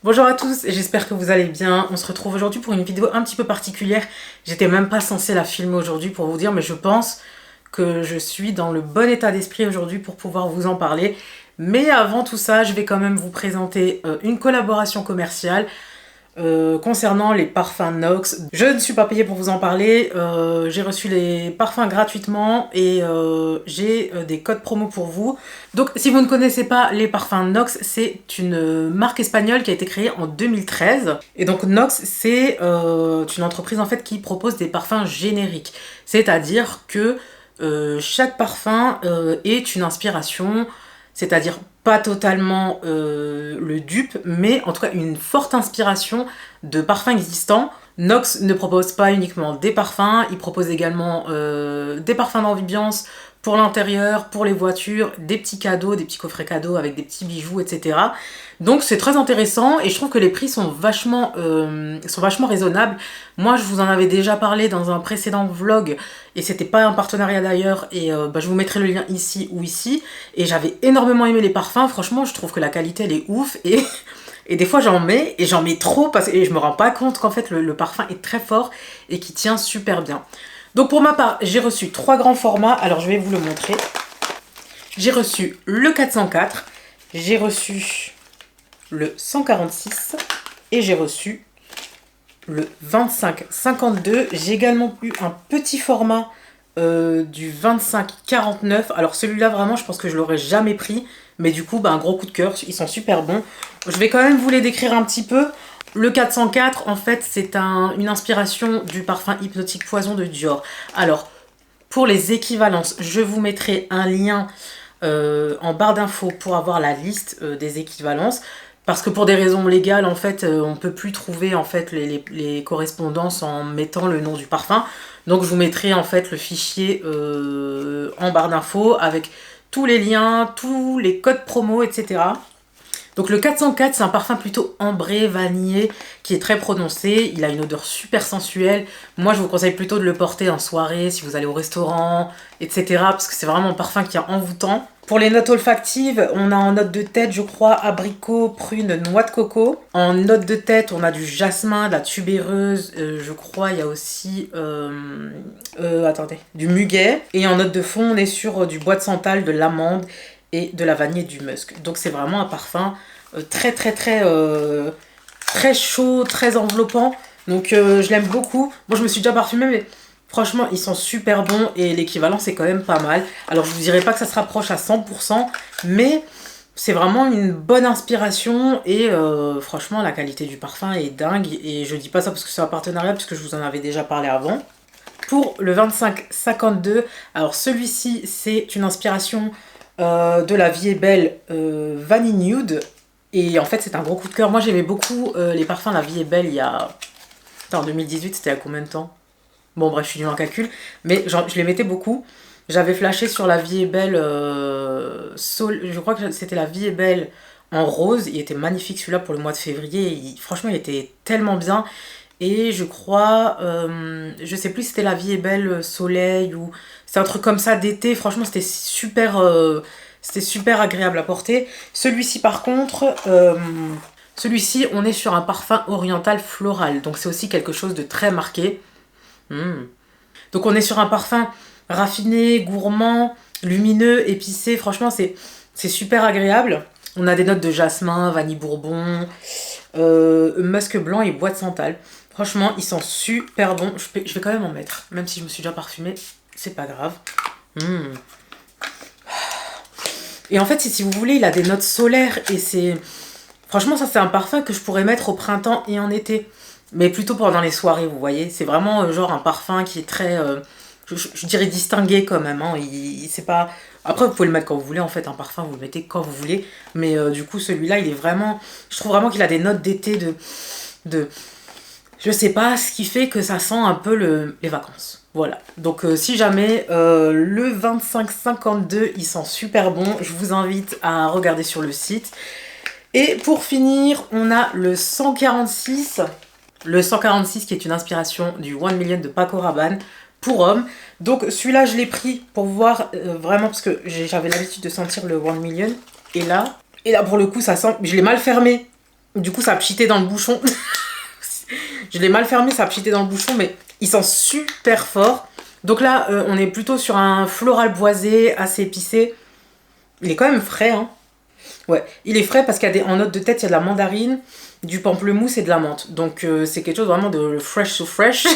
Bonjour à tous, j'espère que vous allez bien. On se retrouve aujourd'hui pour une vidéo un petit peu particulière. J'étais même pas censée la filmer aujourd'hui pour vous dire, mais je pense que je suis dans le bon état d'esprit aujourd'hui pour pouvoir vous en parler. Mais avant tout ça, je vais quand même vous présenter une collaboration commerciale concernant les parfums Nox. Je ne suis pas payée pour vous en parler, j'ai reçu les parfums gratuitement et j'ai des codes promo pour vous. Donc si vous ne connaissez pas les parfums Nox, c'est une marque espagnole qui a été créée en 2013. Et donc Nox, c'est une entreprise en fait qui propose des parfums génériques. C'est-à-dire que chaque parfum est une inspiration, c'est-à-dire pas totalement le dupe, mais en tout cas une forte inspiration de parfums existants. Nox ne propose pas uniquement des parfums, il propose également des parfums d'ambiance pour l'intérieur, pour les voitures, des petits cadeaux, des petits coffrets cadeaux avec des petits bijoux, etc. Donc c'est très intéressant et je trouve que les prix sont vachement raisonnables. Moi je vous en avais déjà parlé dans un précédent vlog et c'était pas un partenariat d'ailleurs et je vous mettrai le lien ici ou ici. Et j'avais énormément aimé les parfums, franchement je trouve que la qualité elle est ouf et... Et des fois j'en mets, et j'en mets trop, et je me rends pas compte qu'en fait le parfum est très fort et qui tient super bien. Donc pour ma part, j'ai reçu 3 grands formats, alors je vais vous le montrer. J'ai reçu le 404, j'ai reçu le 146 et j'ai reçu le 25-52. J'ai également eu un petit format du 25-49. Alors celui-là vraiment je pense que je l'aurais jamais pris. Mais du coup un gros coup de cœur, ils sont super bons. Je vais quand même vous les décrire un petit peu. Le 404 en fait c'est une inspiration du parfum Hypnotique Poison de Dior. Alors pour les équivalences, je vous mettrai un lien en barre d'infos pour avoir la liste des équivalences. Parce que pour des raisons légales, en fait, on ne peut plus trouver en fait, les correspondances en mettant le nom du parfum. Donc je vous mettrai en fait le fichier en barre d'infos avec tous les liens, tous les codes promo, etc. Donc le 404, c'est un parfum plutôt ambré, vanillé, qui est très prononcé. Il a une odeur super sensuelle. Moi, je vous conseille plutôt de le porter en soirée, si vous allez au restaurant, etc. Parce que c'est vraiment un parfum qui est envoûtant. Pour les notes olfactives, on a en note de tête, je crois, abricot, prune, noix de coco. En note de tête, on a du jasmin, de la tubéreuse, je crois, il y a aussi attendez, du muguet. Et en note de fond, on est sur du bois de santal, de l'amande et de la vanille et du musc. Donc c'est vraiment un parfum très chaud, très enveloppant. Donc je l'aime beaucoup. Moi je me suis déjà parfumée, mais franchement ils sont super bons et l'équivalent c'est quand même pas mal. Alors je vous dirais pas que ça se rapproche à 100%, mais c'est vraiment une bonne inspiration et franchement la qualité du parfum est dingue. Et je dis pas ça parce que c'est un partenariat, puisque je vous en avais déjà parlé avant. Pour le 25-52, alors celui-ci c'est une inspiration de La Vie est Belle Vanille Nude. Et en fait c'est un gros coup de cœur. Moi j'aimais beaucoup les parfums La Vie est Belle il y a... Attends, en 2018 c'était à combien de temps? Bon bref, je suis nulle en calcul. Mais genre, je les mettais beaucoup. J'avais flashé sur La Vie est Belle je crois que c'était La Vie est Belle en rose. Il était magnifique celui-là pour le mois de février. Franchement il était tellement bien. Et je crois, je sais plus si c'était La Vie est Belle Soleil ou c'est un truc comme ça d'été. Franchement c'était super agréable à porter. Celui-ci par contre, celui-ci on est sur un parfum oriental floral. Donc c'est aussi quelque chose de très marqué. Donc on est sur un parfum raffiné, gourmand, lumineux, épicé. Franchement c'est super agréable. On a des notes de jasmin, vanille bourbon, musc blanc et bois de santal. Franchement, ils sont super bons. Je vais quand même en mettre. Même si je me suis déjà parfumée, c'est pas grave. Et en fait, si vous voulez, il a des notes solaires. Et c'est... Franchement, ça c'est un parfum que je pourrais mettre au printemps et en été. Mais plutôt pendant les soirées, vous voyez. C'est vraiment genre un parfum qui est très... je dirais distingué quand même. Hein. C'est pas... Après, vous pouvez le mettre quand vous voulez. En fait, un parfum, vous le mettez quand vous voulez. Mais du coup, celui-là, il est vraiment... Je trouve vraiment qu'il a des notes d'été de... Je sais pas, ce qui fait que ça sent un peu les vacances. Voilà. Donc si jamais le 25-52, il sent super bon, je vous invite à regarder sur le site. Et pour finir, on a le 146. Le 146 qui est une inspiration du 1 Million de Paco Rabanne pour homme. Donc celui-là, je l'ai pris pour voir vraiment, parce que j'avais l'habitude de sentir le 1 Million. Et là pour le coup, ça sent... Je l'ai mal fermé. Du coup, ça a pchité dans le bouchon. Je l'ai mal fermé, ça a pchité dans le bouchon, mais il sent super fort. Donc là, on est plutôt sur un floral boisé, assez épicé. Il est quand même frais, hein. Ouais, il est frais parce qu'il y a en note de tête, il y a de la mandarine, du pamplemousse et de la menthe. Donc c'est quelque chose vraiment de fresh to fresh.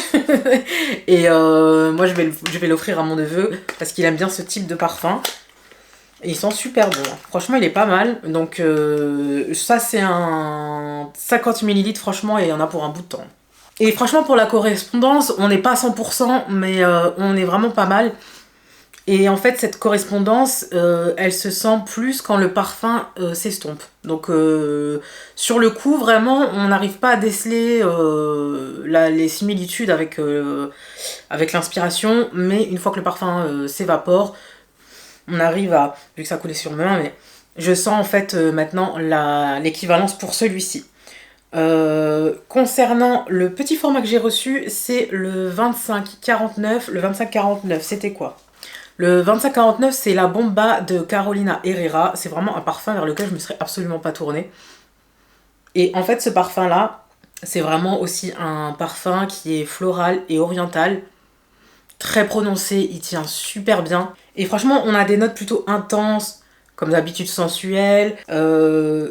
Et moi, je vais l'offrir à mon neveu parce qu'il aime bien ce type de parfum. Et il sent super bon. Franchement, il est pas mal. Donc ça, c'est un 50 ml, franchement, et il y en a pour un bout de temps. Et franchement, pour la correspondance, on n'est pas à 100%, mais on est vraiment pas mal. Et en fait, cette correspondance, elle se sent plus quand le parfum s'estompe. Donc, sur le coup, vraiment, on n'arrive pas à déceler les similitudes avec l'inspiration, mais une fois que le parfum s'évapore, on arrive à, vu que ça coulait sur mes mains, mais je sens en fait maintenant l'équivalence pour celui-ci. Concernant le petit format que j'ai reçu, c'est le 25-49. Le 25-49, c'était quoi? Le 25-49, c'est la Bomba de Carolina Herrera. C'est vraiment un parfum vers lequel je ne me serais absolument pas tournée. Et en fait, ce parfum-là, c'est vraiment aussi un parfum qui est floral et oriental. Très prononcé, il tient super bien. Et franchement, on a des notes plutôt intenses, comme d'habitude sensuelles,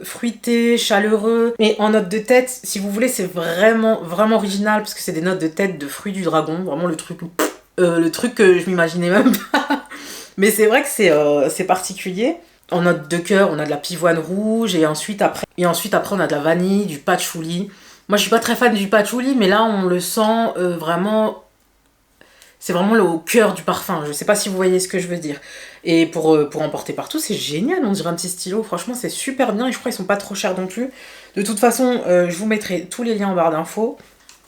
fruitées, chaleureux. Mais en note de tête, si vous voulez, c'est vraiment, vraiment original, parce que c'est des notes de tête de fruits du dragon. Vraiment le truc que je m'imaginais même pas. Mais c'est vrai que c'est particulier. En note de cœur, on a de la pivoine rouge, et ensuite après on a de la vanille, du patchouli. Moi, je suis pas très fan du patchouli, mais là, on le sent vraiment. C'est vraiment au cœur du parfum. Je sais pas si vous voyez ce que je veux dire. Et pour emporter partout, c'est génial. On dirait un petit stylo. Franchement, c'est super bien. Et je crois qu'ils sont pas trop chers non plus. De toute façon, je vous mettrai tous les liens en barre d'infos.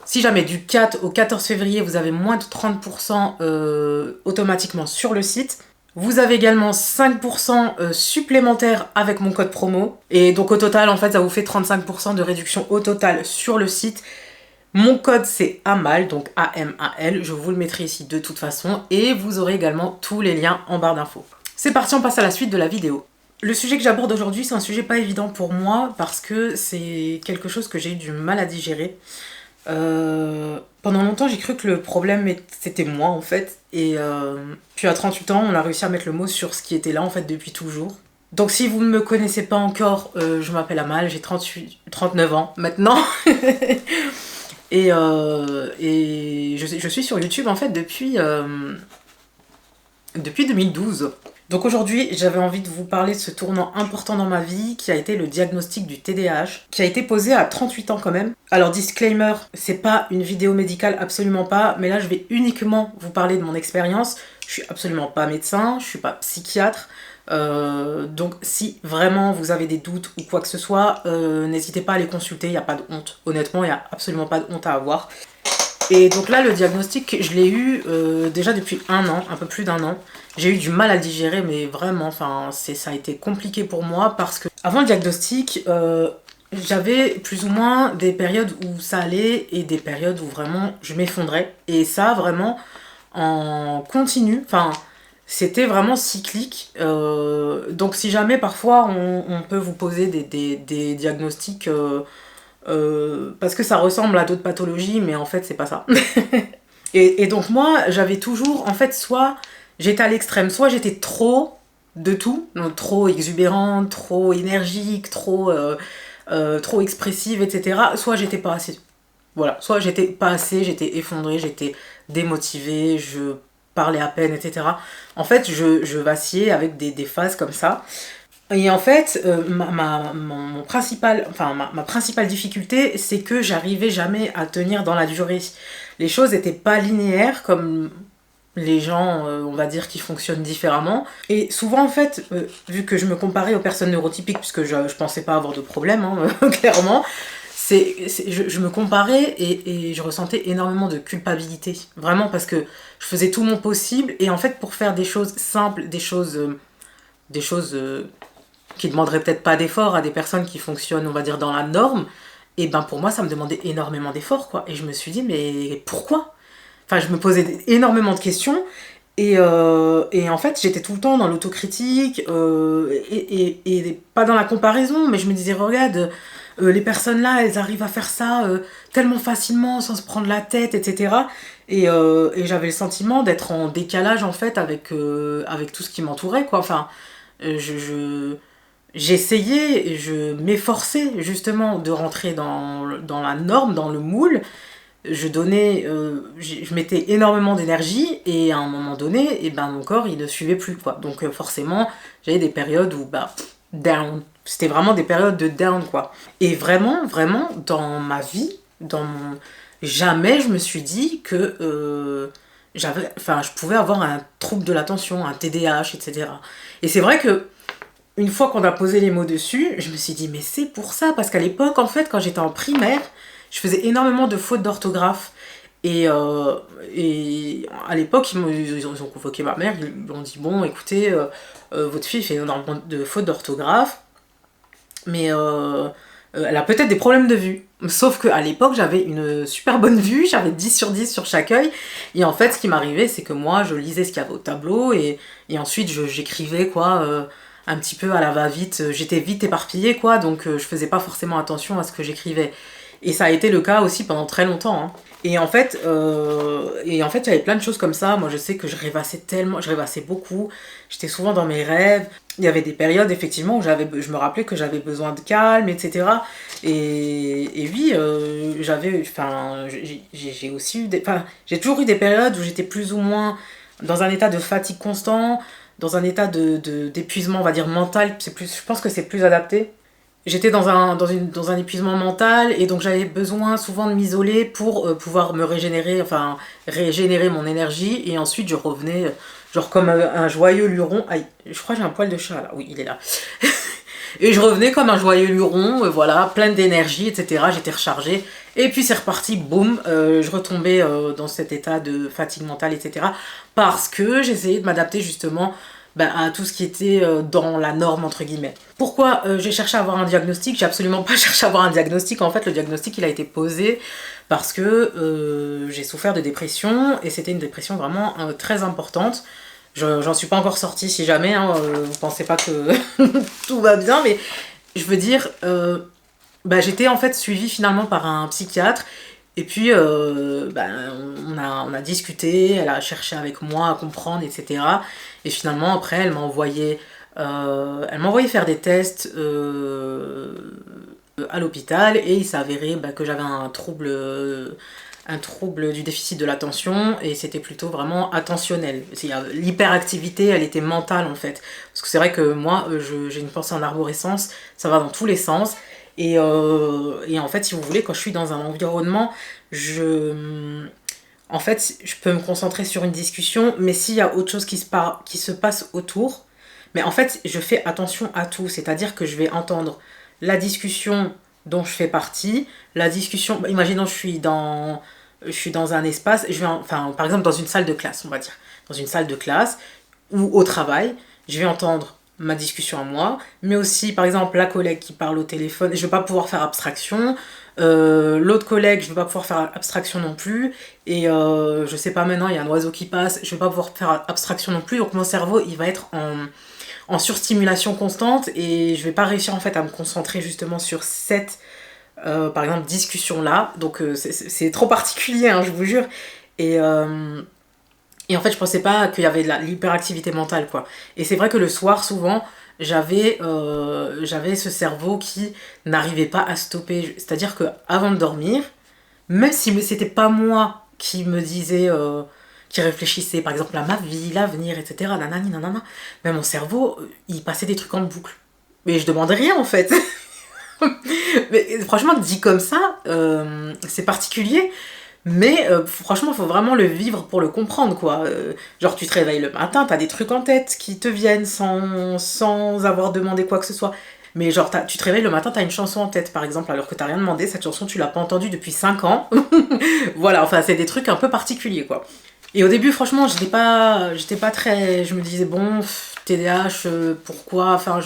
Si jamais du 4 au 14 février, vous avez moins de 30% automatiquement sur le site. Vous avez également 5% supplémentaires avec mon code promo. Et donc au total, en fait, ça vous fait 35% de réduction au total sur le site. Mon code c'est AMAL, donc A-M-A-L, je vous le mettrai ici de toute façon, et vous aurez également tous les liens en barre d'infos. C'est parti, on passe à la suite de la vidéo. Le sujet que j'aborde aujourd'hui, c'est un sujet pas évident pour moi, parce que c'est quelque chose que j'ai eu du mal à digérer. Pendant longtemps, j'ai cru que le problème c'était moi en fait, et puis à 38 ans, on a réussi à mettre le mot sur ce qui était là en fait depuis toujours. Donc si vous ne me connaissez pas encore, je m'appelle Amal, j'ai 39 ans maintenant. Et je suis sur YouTube en fait depuis 2012. Donc aujourd'hui, j'avais envie de vous parler de ce tournant important dans ma vie qui a été le diagnostic du TDAH, qui a été posé à 38 ans quand même. Alors disclaimer, c'est pas une vidéo médicale, absolument pas, mais là je vais uniquement vous parler de mon expérience. Je suis absolument pas médecin, je suis pas psychiatre. Donc si vraiment vous avez des doutes ou quoi que ce soit, n'hésitez pas à les consulter, il n'y a pas de honte. Honnêtement, il n'y a absolument pas de honte à avoir. Et donc là, le diagnostic, je l'ai eu déjà depuis un an, un peu plus d'un an. J'ai eu du mal à le digérer, mais vraiment, enfin, ça a été compliqué pour moi parce que avant le diagnostic, j'avais plus ou moins des périodes où ça allait et des périodes où vraiment je m'effondrais. Et ça, vraiment, en continu, enfin, c'était vraiment cyclique. Donc si jamais parfois on peut vous poser des diagnostics parce que ça ressemble à d'autres pathologies, mais en fait c'est pas ça. Et donc moi j'avais toujours, en fait, soit j'étais à l'extrême, soit j'étais trop de tout, donc trop exubérante, trop énergique, trop expressive, etc. Soit j'étais pas assez. Voilà, soit j'étais pas assez, j'étais effondrée, j'étais démotivée, je parlais à peine, etc. En fait, je vacillais avec des phases comme ça. Et en fait, ma principale difficulté, c'est que j'arrivais jamais à tenir dans la durée. Les choses n'étaient pas linéaires comme les gens, on va dire, qui fonctionnent différemment. Et souvent, en fait, vu que je me comparais aux personnes neurotypiques, puisque je pensais pas avoir de problème, hein, clairement, je me comparais et je ressentais énormément de culpabilité. Vraiment, parce que je faisais tout mon possible. Et en fait, pour faire des choses simples, des choses qui demanderaient peut-être pas d'effort à des personnes qui fonctionnent, on va dire, dans la norme, et ben pour moi, ça me demandait énormément d'efforts, quoi. Et je me suis dit, mais pourquoi? Enfin, je me posais énormément de questions. Et en fait, j'étais tout le temps dans l'autocritique et pas dans la comparaison, mais je me disais, regarde, Les personnes là, elles arrivent à faire ça tellement facilement, sans se prendre la tête, etc. Et j'avais le sentiment d'être en décalage, en fait, avec tout ce qui m'entourait, quoi. Enfin, j'essayais, je m'efforçais, justement, de rentrer dans la norme, dans le moule. Je mettais énormément d'énergie, et à un moment donné, et ben, mon corps, il ne suivait plus, quoi. Donc, forcément, j'avais des périodes où, bah, down. C'était vraiment des périodes de down, quoi. Et vraiment, vraiment, dans ma vie, jamais je me suis dit que je pouvais avoir un trouble de l'attention, un TDAH, etc. Et c'est vrai que une fois qu'on a posé les mots dessus, je me suis dit, mais c'est pour ça, parce qu'à l'époque, en fait, quand j'étais en primaire, je faisais énormément de fautes d'orthographe. Et à l'époque, ils ont convoqué ma mère, ils lui ont dit, bon, écoutez, votre fille fait énormément de fautes d'orthographe, mais elle a peut-être des problèmes de vue. Sauf qu'à l'époque, j'avais une super bonne vue, j'avais 10 sur 10 sur chaque œil. Et en fait, ce qui m'arrivait, c'est que moi, je lisais ce qu'il y avait au tableau, et ensuite, j'écrivais, quoi, un petit peu à la va-vite. J'étais vite éparpillée, quoi, donc je faisais pas forcément attention à ce que j'écrivais. Et ça a été le cas aussi pendant très longtemps, hein. Et en fait, il y avait plein de choses comme ça. Moi, je sais que je rêvassais beaucoup. J'étais souvent dans mes rêves. Il y avait des périodes, effectivement, où je me rappelais que j'avais besoin de calme, etc. Et oui, j'ai aussi eu j'ai toujours eu des périodes où j'étais plus ou moins dans un état de fatigue constant, dans un état d'épuisement, on va dire, mental. Je pense que c'est plus adapté. J'étais dans un épuisement mental, et donc j'avais besoin souvent de m'isoler pour pouvoir me régénérer, enfin régénérer mon énergie, et ensuite je revenais genre comme un joyeux luron. Aïe, je crois que j'ai un poil de chat là, oui il est là. Et je revenais comme un joyeux luron, voilà, pleine d'énergie, etc. J'étais rechargée, et puis c'est reparti, boum, je retombais dans cet état de fatigue mentale, etc. Parce que j'essayais de m'adapter justement à tout ce qui était dans la norme, entre guillemets. Pourquoi j'ai cherché à avoir un diagnostic? J'ai absolument pas cherché à avoir un diagnostic. En fait, le diagnostic, il a été posé parce que j'ai souffert de dépression, et c'était une dépression vraiment très importante. J'en suis pas encore sortie, si jamais, hein, vous pensez pas que tout va bien, mais je veux dire, j'étais en fait suivie finalement par un psychiatre. Et puis, on a discuté, elle a cherché avec moi à comprendre, etc. Et finalement, après, elle m'a envoyé faire des tests à l'hôpital, et il s'est avéré que j'avais un trouble du déficit de l'attention, et c'était plutôt vraiment attentionnel. L'hyperactivité, elle était mentale, en fait. Parce que c'est vrai que moi, j'ai une pensée en arborescence, ça va dans tous les sens. Et en fait, si vous voulez, quand je suis dans un environnement, en fait, je peux me concentrer sur une discussion, mais s'il y a autre chose qui se passe autour, mais en fait, je fais attention à tout. C'est-à-dire que je vais entendre la discussion dont je fais partie, la discussion... Imaginons, je suis dans un espace, par exemple, dans une salle de classe, on va dire. Dans une salle de classe, ou au travail, je vais entendre ma discussion à moi, mais aussi, par exemple, la collègue qui parle au téléphone, je ne vais pas pouvoir faire abstraction. L'autre collègue, je ne vais pas pouvoir faire abstraction non plus. Et je sais pas, maintenant, il y a un oiseau qui passe, je ne vais pas pouvoir faire abstraction non plus. Donc mon cerveau, il va être en surstimulation constante, et je vais pas réussir en fait à me concentrer justement sur cette par exemple discussion là. Donc c'est trop particulier, hein, je vous jure. Et en fait je pensais pas qu'il y avait de l'hyperactivité mentale, quoi. Et c'est vrai que le soir souvent j'avais ce cerveau qui n'arrivait pas à stopper. C'est à dire que avant de dormir, même si c'était pas moi qui me disais qui réfléchissait par exemple à ma vie, l'avenir, etc. Nanani, nanana. Mais mon cerveau, il passait des trucs en boucle. Mais je demandais rien en fait. Mais franchement, dit comme ça, c'est particulier. Mais franchement, il faut vraiment le vivre pour le comprendre, quoi. Genre, tu te réveilles le matin, t'as des trucs en tête qui te viennent sans avoir demandé quoi que ce soit. Mais genre, tu te réveilles le matin, t'as une chanson en tête, par exemple, alors que t'as rien demandé. Cette chanson, tu l'as pas entendue depuis 5 ans. Voilà, enfin, c'est des trucs un peu particuliers, quoi. Et au début, franchement, j'étais pas très... Je me disais, bon, TDAH, pourquoi? Enfin,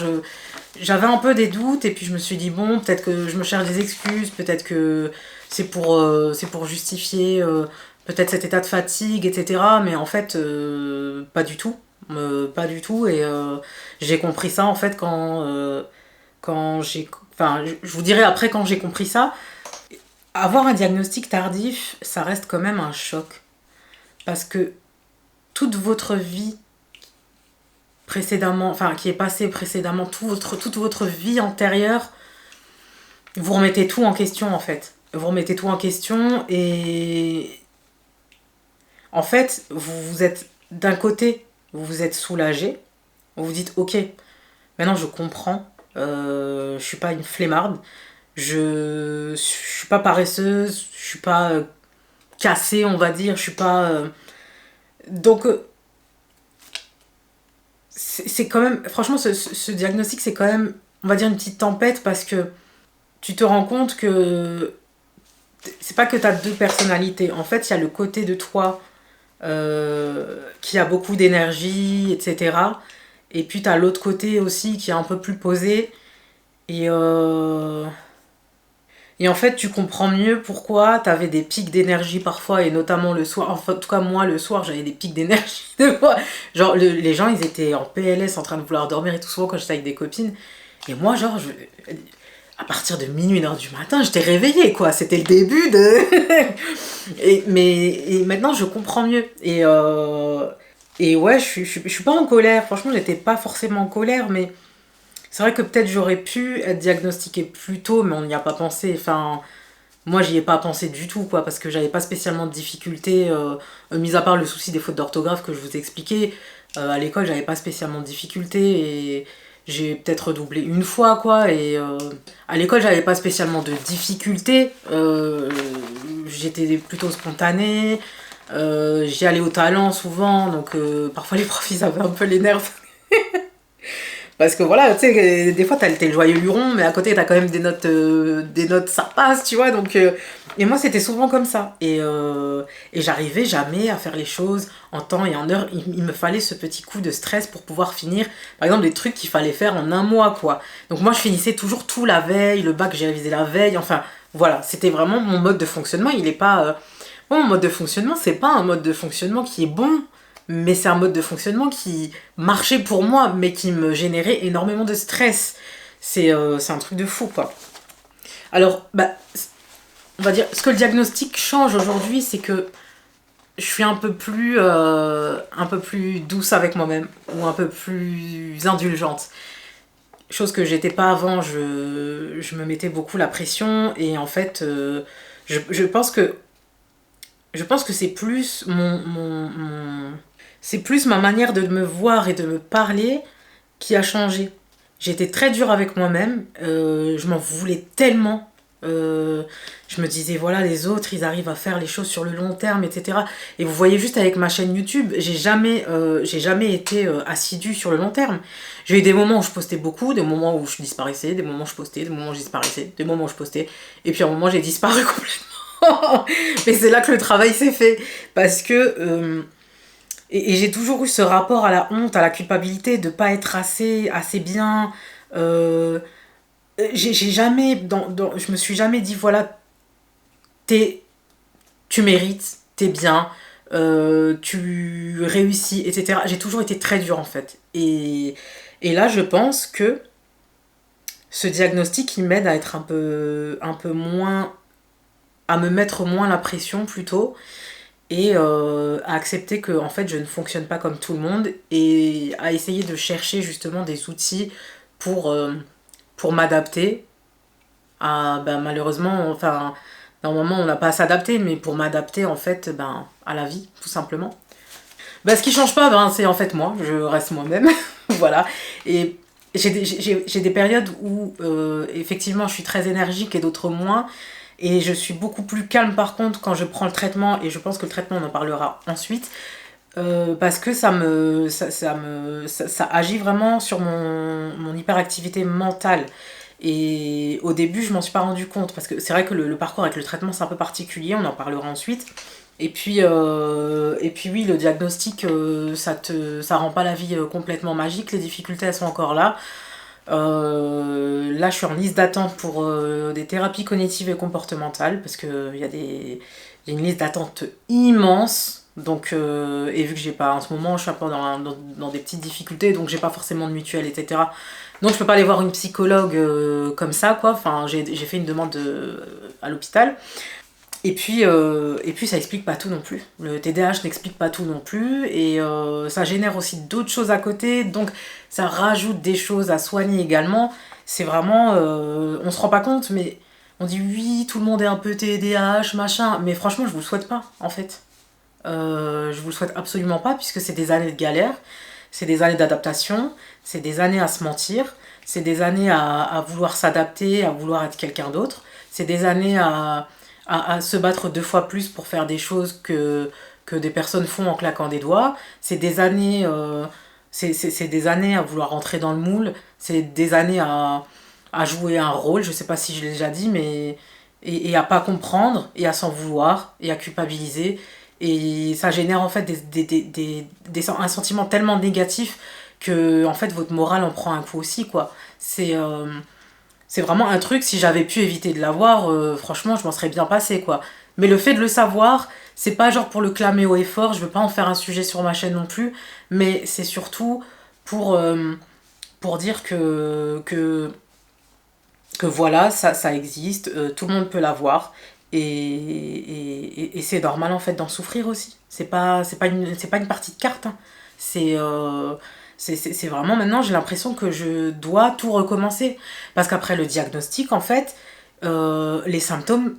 j'avais un peu des doutes, et puis je me suis dit, bon, peut-être que je me cherche des excuses, peut-être que c'est pour justifier peut-être cet état de fatigue, etc. Mais en fait, pas du tout. Pas du tout. Et j'ai compris ça, en fait, quand Enfin, je vous dirai après quand j'ai compris ça. Avoir un diagnostic tardif, ça reste quand même un choc. Parce que toute votre vie précédemment, enfin qui est passée précédemment, toute votre vie antérieure, vous remettez tout en question en fait. Vous remettez tout en question et en fait, vous êtes d'un côté, vous vous êtes soulagé, vous vous dites ok, maintenant je comprends, je suis pas une flemmarde, je suis pas paresseuse, je suis pas cassée on va dire, je suis pas... Donc c'est quand même, franchement ce diagnostic c'est quand même, on va dire une petite tempête parce que tu te rends compte que c'est pas que tu as deux personnalités. En fait, il y a le côté de toi qui a beaucoup d'énergie, etc. Et puis tu as l'autre côté aussi qui est un peu plus posé. Et, euh, et en fait, tu comprends mieux pourquoi tu avais des pics d'énergie parfois, et notamment le soir. Enfin, en tout cas, moi, le soir, j'avais des pics d'énergie. Genre, les gens, ils étaient en PLS en train de vouloir dormir et tout, souvent quand j'étais avec des copines. Et moi, genre, à partir de minuit, 1h du matin, j'étais réveillée, quoi. C'était le début de... et maintenant, je comprends mieux. Et ouais, je suis pas en colère. Franchement, j'étais pas forcément en colère, mais c'est vrai que peut-être j'aurais pu être diagnostiquée plus tôt, mais on n'y a pas pensé. Enfin, moi, j'y ai pas pensé du tout, quoi, parce que j'avais pas spécialement de difficultés, mis à part le souci des fautes d'orthographe que je vous ai expliqué. À l'école, j'avais pas spécialement de difficultés et j'ai peut-être redoublé une fois, quoi. Et à l'école, j'avais pas spécialement de difficultés. J'étais plutôt spontanée. J'y allais au talent souvent, donc parfois les profs ils avaient un peu les nerfs. Parce que voilà, tu sais, des fois t'es le joyeux luron, mais à côté t'as quand même des notes ça passe, tu vois. Donc, et moi c'était souvent comme ça. Et j'arrivais jamais à faire les choses en temps et en heure. Il me fallait ce petit coup de stress pour pouvoir finir, par exemple, des trucs qu'il fallait faire en un mois, quoi. Donc moi je finissais toujours tout la veille, le bac j'ai révisé la veille, enfin voilà, c'était vraiment mon mode de fonctionnement. Il est pas. Mon mode de fonctionnement, c'est pas un mode de fonctionnement qui est bon, mais c'est un mode de fonctionnement qui marchait pour moi, mais qui me générait énormément de stress. C'est un truc de fou, quoi. Alors, bah, on va dire, ce que le diagnostic change aujourd'hui, c'est que je suis un peu plus douce avec moi-même, ou un peu plus indulgente. Chose que j'étais pas avant, je me mettais beaucoup la pression, et en fait, je pense que c'est plus c'est plus ma manière de me voir et de me parler qui a changé. J'étais très dure avec moi-même, je m'en voulais tellement. Je me disais, voilà, les autres, ils arrivent à faire les choses sur le long terme, etc. Et vous voyez juste avec ma chaîne YouTube, j'ai jamais été assidue sur le long terme. J'ai eu des moments où je postais beaucoup, des moments où je disparaissais, des moments où je postais, des moments où je disparaissais, des moments où je postais, et puis à un moment j'ai disparu complètement. Mais c'est là que le travail s'est fait. Parce que... et j'ai toujours eu ce rapport à la honte, à la culpabilité de pas être assez bien. Euh, j'ai jamais, je me suis jamais dit, voilà, t'es, tu mérites, t'es bien, tu réussis, etc. J'ai toujours été très dure en fait. Et là, je pense que ce diagnostic, il m'aide à être un peu moins, à me mettre moins la pression plutôt, et à accepter que en fait je ne fonctionne pas comme tout le monde, et à essayer de chercher justement des outils pour, euh, pour m'adapter à, ben, malheureusement, enfin, normalement on n'a pas à s'adapter, mais pour m'adapter en fait, ben, à la vie, tout simplement. Ben, ce qui change pas, ben, c'est en fait moi, je reste moi-même. Voilà. Et j'ai des périodes où effectivement je suis très énergique et d'autres moins. Et je suis beaucoup plus calme par contre quand je prends le traitement, et je pense que le traitement on en parlera ensuite. Parce que ça agit vraiment sur mon hyperactivité mentale. Et au début, je m'en suis pas rendu compte, parce que c'est vrai que le parcours avec le traitement, c'est un peu particulier, on en parlera ensuite. Et puis oui, le diagnostic, ça rend pas la vie complètement magique, les difficultés, elles sont encore là. Là, je suis en liste d'attente pour des thérapies cognitives et comportementales, parce qu'il y a une liste d'attente immense. Donc, et vu que j'ai pas, en ce moment, je suis un peu dans des petites difficultés, donc j'ai pas forcément de mutuelle, etc. Donc je peux pas aller voir une psychologue comme ça, quoi. Enfin, j'ai fait une demande à l'hôpital. Et puis ça explique pas tout non plus. Le TDAH n'explique pas tout non plus. Et ça génère aussi d'autres choses à côté. Donc ça rajoute des choses à soigner également. C'est vraiment... on se rend pas compte, mais on dit oui, tout le monde est un peu TDAH, machin. Mais franchement, je vous le souhaite pas, en fait. Je vous le souhaite absolument pas, puisque c'est des années de galère. C'est des années d'adaptation. C'est des années à se mentir. C'est des années à vouloir s'adapter, à vouloir être quelqu'un d'autre. C'est des années à se battre 2 fois plus pour faire des choses que des personnes font en claquant des doigts. C'est des années, c'est des années à vouloir rentrer dans le moule. C'est des années à jouer un rôle, je sais pas si je l'ai déjà dit, mais et à pas comprendre, et à s'en vouloir, et à culpabiliser. Et ça génère en fait un sentiment tellement négatif que en fait votre morale en prend un coup aussi, quoi. C'est vraiment un truc, si j'avais pu éviter de l'avoir, franchement, je m'en serais bien passé, quoi. Mais le fait de le savoir, c'est pas genre pour le clamer haut et fort, je veux pas en faire un sujet sur ma chaîne non plus, mais c'est surtout pour, euh, pour dire que voilà, ça existe, tout le monde peut l'avoir, et c'est normal en fait d'en souffrir aussi. C'est pas une partie de cartes, hein. C'est c'est vraiment maintenant, j'ai l'impression que je dois tout recommencer. Parce qu'après le diagnostic, en fait, les symptômes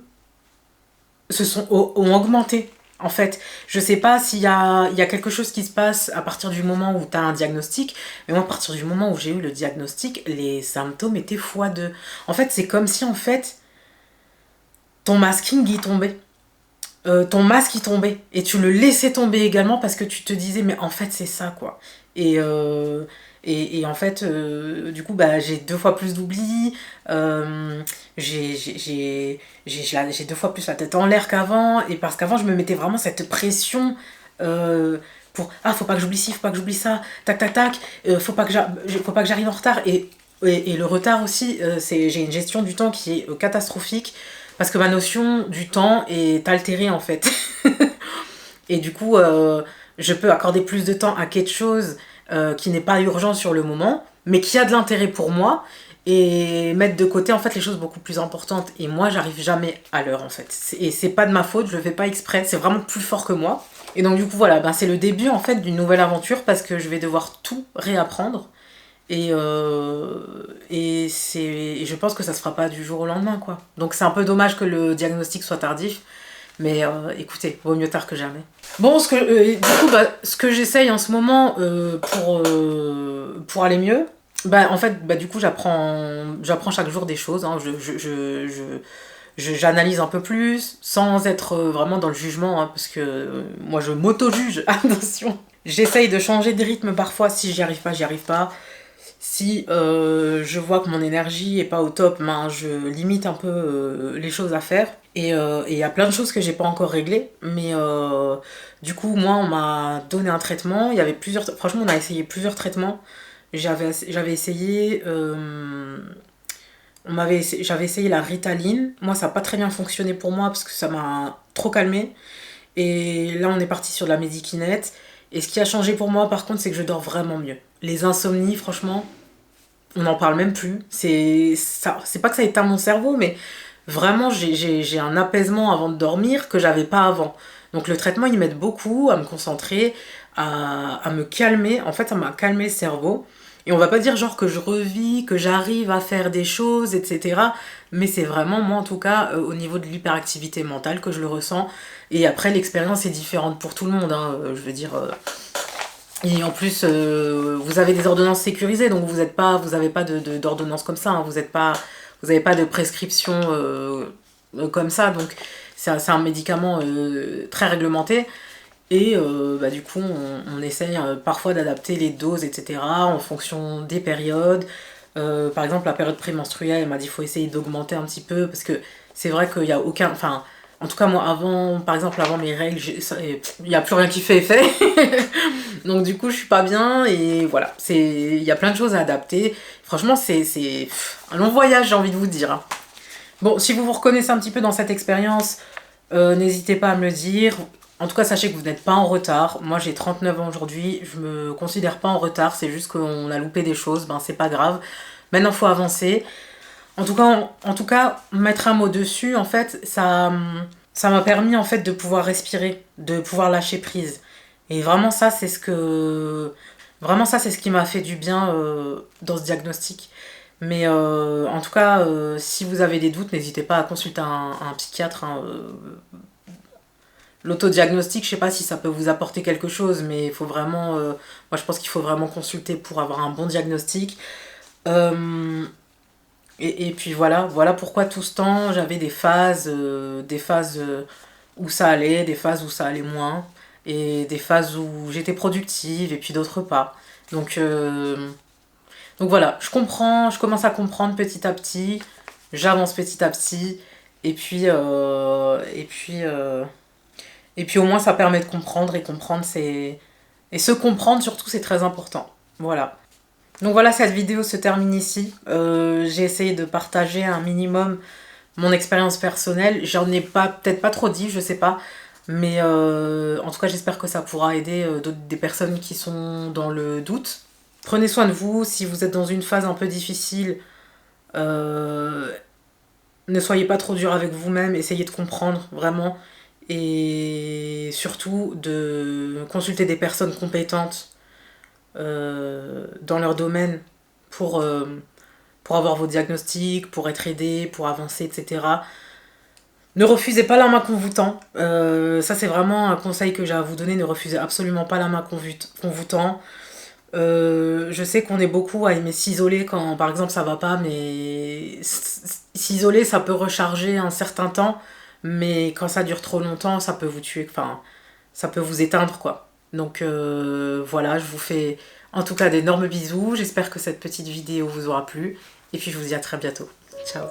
ont augmenté. En fait, je sais pas il y a quelque chose qui se passe à partir du moment où tu as un diagnostic, mais moi, à partir du moment où j'ai eu le diagnostic, les symptômes étaient fois deux. En fait, c'est comme si, en fait, ton masking y tombait. Ton masque il tombait. Et tu le laissais tomber également parce que tu te disais, mais en fait, c'est ça, quoi. Et, euh, et en fait, du coup, bah, j'ai 2 fois plus d'oubli. euh, j'ai 2 fois plus la tête en l'air qu'avant. Et parce qu'avant, je me mettais vraiment cette pression euh, pour ah, faut pas que j'oublie ci, faut pas que j'oublie ça, tac, tac, tac, faut pas que j'arrive en retard. Et le retard aussi, j'ai une gestion du temps qui est catastrophique parce que ma notion du temps est altérée en fait. Et du coup, je peux accorder plus de temps à quelque chose qui n'est pas urgent sur le moment, mais qui a de l'intérêt pour moi, et mettre de côté en fait les choses beaucoup plus importantes. Et moi, j'arrive jamais à l'heure en fait. Et c'est pas de ma faute, je le fais pas exprès, c'est vraiment plus fort que moi. Et donc du coup, voilà, ben, c'est le début en fait d'une nouvelle aventure parce que je vais devoir tout réapprendre. Et je pense que ça se fera pas du jour au lendemain, quoi. Donc c'est un peu dommage que le diagnostic soit tardif. Mais écoutez, vaut mieux tard que jamais. Bon, du coup, bah, ce que j'essaye en ce moment pour aller mieux, bah, en fait, bah, du coup, j'apprends chaque jour des choses, hein. J'analyse un peu plus, sans être vraiment dans le jugement, hein, parce que moi, je m'auto-juge, attention. J'essaye de changer de rythme parfois, si j'y arrive pas, j'y arrive pas. Si je vois que mon énergie est pas au top, ben, je limite un peu les choses à faire. Et il y a plein de choses que j'ai pas encore réglées. Mais du coup, moi, on m'a donné un traitement. Il y avait plusieurs. Franchement, on a essayé plusieurs traitements. J'avais essayé. J'avais essayé la Ritaline. Moi, ça n'a pas très bien fonctionné pour moi parce que ça m'a trop calmé. Et là, on est parti sur de la médicinette. Et ce qui a changé pour moi, par contre, c'est que je dors vraiment mieux. Les insomnies, franchement, on n'en parle même plus. C'est pas que ça éteint mon cerveau, mais vraiment, j'ai un apaisement avant de dormir que j'avais pas avant. Donc le traitement, il m'aide beaucoup à me concentrer, à me calmer. En fait, ça m'a calmé le cerveau. Et on va pas dire genre que je revis, que j'arrive à faire des choses, etc. Mais c'est vraiment, moi en tout cas, au niveau de l'hyperactivité mentale que je le ressens. Et après, l'expérience est différente pour tout le monde, hein. Je veux dire, et en plus, vous avez des ordonnances sécurisées, donc vous avez pas d'ordonnance comme ça, hein. Vous avez pas de prescription comme ça, donc c'est un médicament très réglementé. Et bah, du coup, on essaye parfois d'adapter les doses, etc. en fonction des périodes. Par exemple, la période prémenstruelle, elle m'a dit qu'il faut essayer d'augmenter un petit peu, parce que c'est vrai qu'il n'y a aucun... Enfin, en tout cas, moi, par exemple, avant mes règles, il n'y a plus rien qui fait effet. Donc du coup, je suis pas bien, et voilà. Il y a plein de choses à adapter. Franchement, c'est un long voyage, j'ai envie de vous dire, hein. Bon, si vous vous reconnaissez un petit peu dans cette expérience, n'hésitez pas à me le dire. En tout cas, sachez que vous n'êtes pas en retard. Moi, j'ai 39 ans aujourd'hui. Je me considère pas en retard. C'est juste qu'on a loupé des choses. Ben, c'est pas grave. Maintenant, il faut avancer. En tout cas, mettre un mot dessus, en fait, ça m'a permis en fait de pouvoir respirer, de pouvoir lâcher prise. Et vraiment ça, c'est ce qui m'a fait du bien dans ce diagnostic. Mais en tout cas, si vous avez des doutes, n'hésitez pas à consulter un psychiatre, hein. L'autodiagnostic, je sais pas si ça peut vous apporter quelque chose, mais il faut vraiment, moi je pense qu'il faut vraiment consulter pour avoir un bon diagnostic. Euh, et puis voilà pourquoi tout ce temps j'avais des phases où ça allait, des phases où ça allait moins, et des phases où j'étais productive et puis d'autres pas. Donc, euh, donc voilà, je comprends, je commence à comprendre petit à petit, j'avance petit à petit, et puis, euh, et puis, euh, et puis au moins ça permet de comprendre et comprendre c'est... Et se comprendre surtout c'est très important. Voilà. Donc voilà, cette vidéo se termine ici. J'ai essayé de partager un minimum mon expérience personnelle. J'en ai pas, peut-être pas trop dit, je sais pas. Mais en tout cas, j'espère que ça pourra aider des personnes qui sont dans le doute. Prenez soin de vous. Si vous êtes dans une phase un peu difficile, euh, ne soyez pas trop dur avec vous-même. Essayez de comprendre vraiment. Et surtout de consulter des personnes compétentes dans leur domaine pour, euh, pour avoir vos diagnostics, pour être aidé, pour avancer, etc. Ne refusez pas la main qu'on vous tend. Ça, c'est vraiment un conseil que j'ai à vous donner. Ne refusez absolument pas la main qu'on vous tend. Je sais qu'on est beaucoup à aimer s'isoler quand, par exemple, ça va pas, mais s'isoler, ça peut recharger un certain temps, mais quand ça dure trop longtemps, ça peut vous tuer, enfin, ça peut vous éteindre, quoi. Donc voilà, je vous fais en tout cas d'énormes bisous. J'espère que cette petite vidéo vous aura plu. Et puis je vous dis à très bientôt. Ciao.